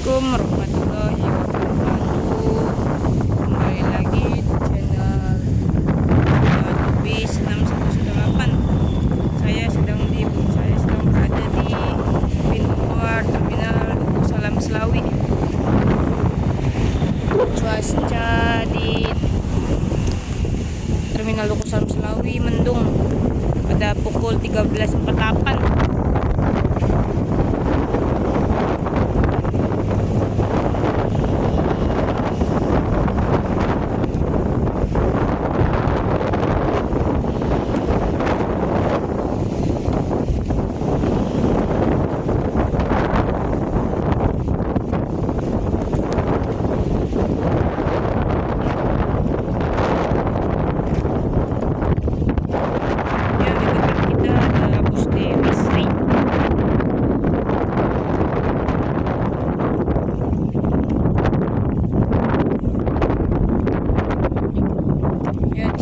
Assalamualaikum warahmatullahi wabarakatuh. Kembali lagi di channel Lubis 618. Saya sedang berada di pintu keluar terminal Duku Salam Selawi. Cuaca di terminal Duku Salam Selawi mendung pada pukul 13.48.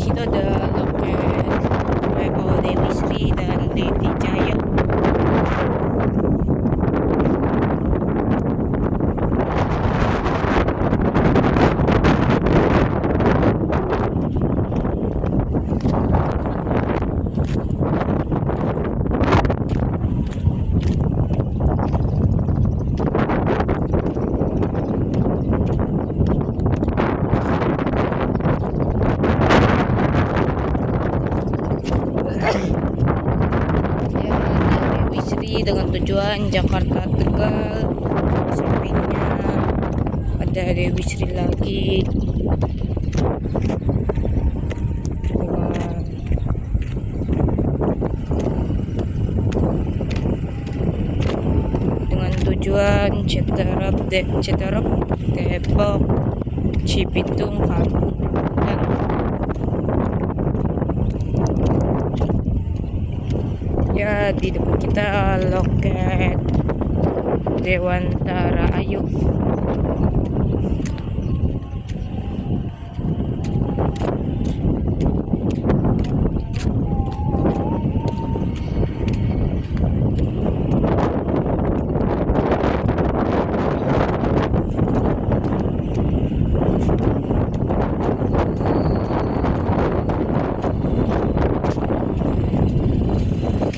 Itu ada loket WO Dewi Sri dan Dedi Jaya. Dengan tujuan Jakarta Tegal. Sampingnya ada Dewi Sri lagi dengan tujuan Citerep, Depok, Cibitung, Kampung dan ya. Di depan kita loket Dewantara Ayu.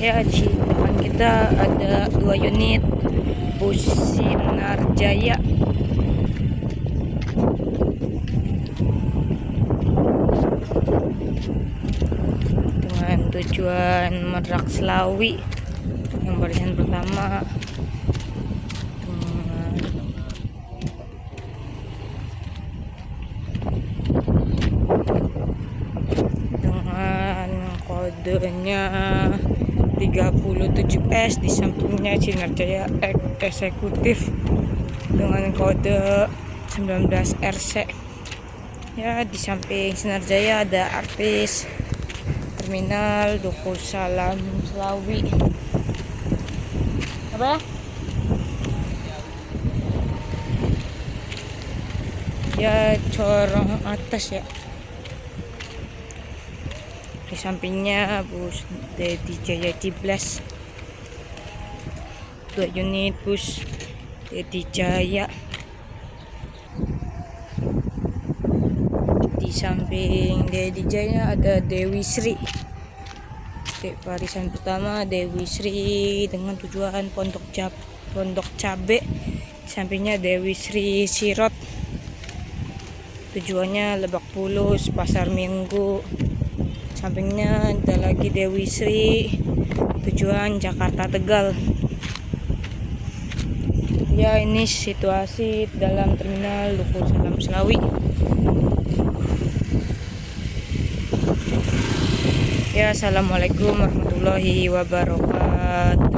Ya, di depan kita ada 2 unit bus Sinar Jaya dengan tujuan Merak Selawi yang barisan pertama dengan kodenya 37S. Di sampingnya Sinar Jaya Eksekutif dengan kode 19RC. Ya, di samping Sinar Jaya ada artis terminal Duku Salam Selawi. Apa ya? Corong atas ya. Di sampingnya bus Dedi Jaya Ciblas, 2 unit bus Dedi Jaya. Di samping Dedi Jaya ada Dewi Sri. Barisan pertama Dewi Sri dengan tujuan Pondok Cabe. Di sampingnya Dewi Sri Sirot, tujuannya Lebak Bulus, Pasar Minggu. Sampingnya ada lagi Dewi Sri, tujuan Jakarta Tegal. Ya, ini situasi dalam terminal Duku Salam Selawi. Ya, assalamualaikum warahmatullahi wabarakatuh.